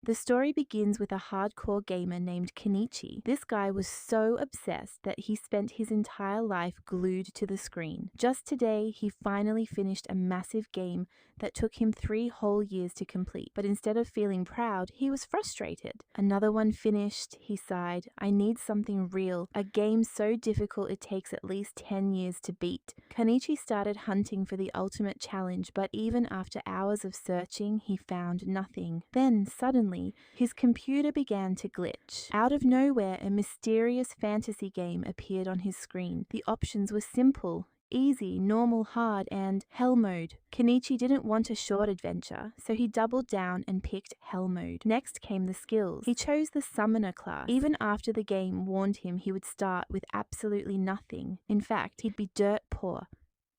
The story begins with a hardcore gamer named Kenichi. This guy was so obsessed that he spent his entire life glued to the screen. Just today, he finally finished a massive game that took him 3 whole years to complete. But instead of feeling proud, he was frustrated. Another one finished, he sighed. I need something real, a game so difficult it takes at least 10 years to beat. Kenichi started hunting for the ultimate challenge, but even after hours of searching, he found nothing. Then, suddenly, his computer began to glitch. Out of nowhere, a mysterious fantasy game appeared on his screen. The options were simple: easy, normal, hard, and hell mode. Kenichi didn't want a short adventure, so he doubled down and picked hell mode. Next came the skills. He chose the summoner class, even after the game warned him he would start with absolutely nothing. In fact, he'd be dirt poor.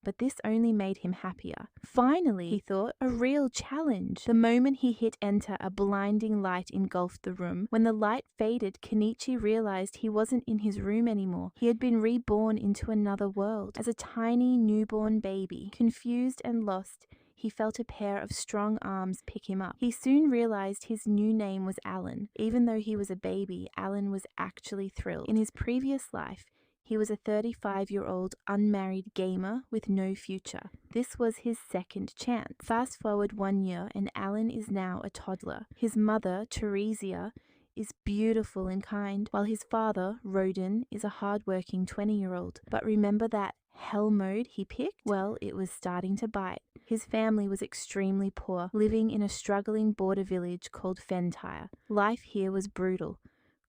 But this only made him happier. Finally, he thought, a real challenge. The moment he hit enter, a blinding light engulfed the room. When the light faded, Kenichi realized he wasn't in his room anymore. He had been reborn into another world. As a tiny newborn baby, confused and lost, he felt a pair of strong arms pick him up. He soon realized his new name was Alan. Even though he was a baby, Alan was actually thrilled. In his previous life, he was a 35-year-old unmarried gamer with no future. This was his second chance. Fast forward 1 year and Alan is now a toddler. His mother, Theresia, is beautiful and kind, while his father, Rodin, is a hardworking 20-year-old. But remember that hell mode he picked? Well, it was starting to bite. His family was extremely poor, living in a struggling border village called Fentire. Life here was brutal.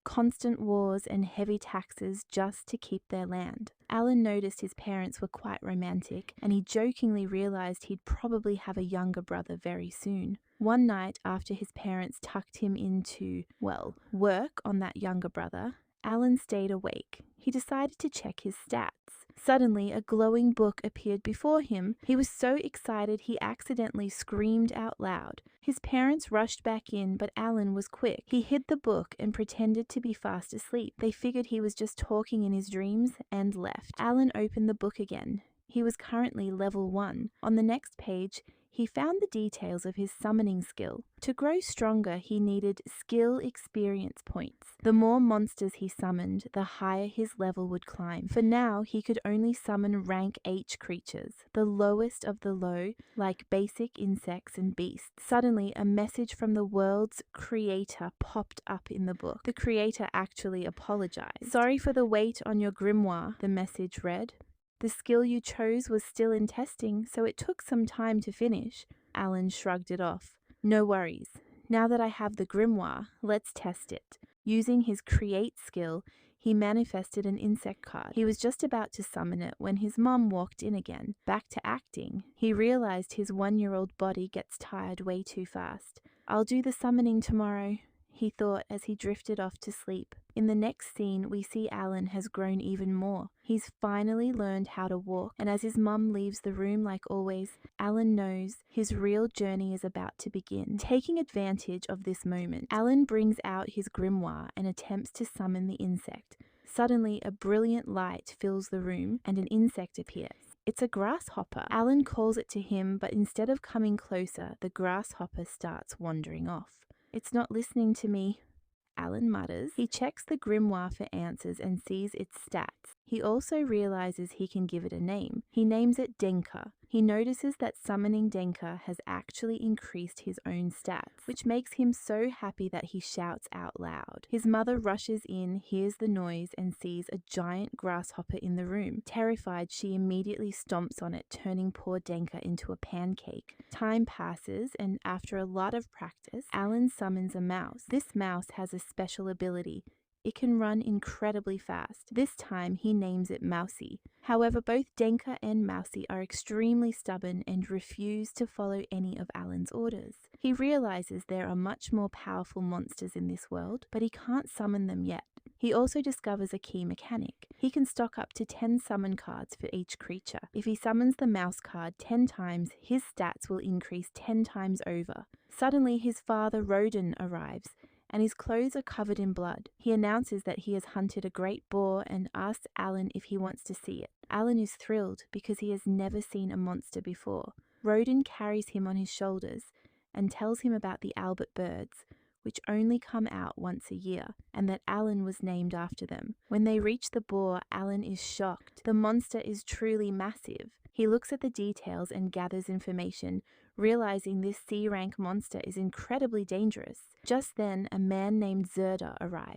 Constant wars and heavy taxes just to keep their land. Alan noticed his parents were quite romantic, and he jokingly realized he'd probably have a younger brother very soon. One night, after his parents tucked him into, work on that younger brother, Alan stayed awake. He decided to check his stats. Suddenly, a glowing book appeared before him. He was so excited he accidentally screamed out loud. His parents rushed back in, but Alan was quick. He hid the book and pretended to be fast asleep. They figured he was just talking in his dreams and left. Alan opened the book again. He was currently level 1. On the next page, he found the details of his summoning skill. To grow stronger, he needed skill experience points. The more monsters he summoned, the higher his level would climb. For now, he could only summon rank H creatures, the lowest of the low, like basic insects and beasts. Suddenly, a message from the world's creator popped up in the book. The creator actually apologized. Sorry for the wait on your grimoire, the message read. The skill you chose was still in testing, so it took some time to finish. Alan shrugged it off. No worries. Now that I have the grimoire, let's test it. Using his create skill, he manifested an insect card. He was just about to summon it when his mom walked in again. Back to acting. He realized his 1-year-old body gets tired way too fast. I'll do the summoning tomorrow, he thought as he drifted off to sleep. In the next scene, we see Alan has grown even more. He's finally learned how to walk, and as his mum leaves the room like always, Alan knows his real journey is about to begin. Taking advantage of this moment, Alan brings out his grimoire and attempts to summon the insect. Suddenly, a brilliant light fills the room and an insect appears. It's a grasshopper. Alan calls it to him, but instead of coming closer, the grasshopper starts wandering off. It's not listening to me, Alan mutters. He checks the grimoire for answers and sees its stats. He also realizes he can give it a name. He names it Denka. He notices that summoning Denka has actually increased his own stats, which makes him so happy that he shouts out loud. His mother rushes in, hears the noise, and sees a giant grasshopper in the room. Terrified, she immediately stomps on it, turning poor Denka into a pancake. Time passes, and after a lot of practice, Alan summons a mouse. This mouse has a special ability. It can run incredibly fast. This time, he names it Mousy. However, both Denka and Mousy are extremely stubborn and refuse to follow any of Alan's orders. He realizes there are much more powerful monsters in this world, but he can't summon them yet. He also discovers a key mechanic. He can stock up to 10 summon cards for each creature. If he summons the mouse card 10 times, his stats will increase 10 times over. Suddenly, his father, Rodin, arrives, and his clothes are covered in blood. He announces that he has hunted a great boar and asks Alan if he wants to see it. Alan is thrilled because he has never seen a monster before. Rodin carries him on his shoulders and tells him about the Albert birds, which only come out once a year, and that Alan was named after them. When they reach the boar, Alan is shocked. The monster is truly massive. He looks at the details and gathers information, realizing this C-rank monster is incredibly dangerous. Just then, a man named Zerda arrives.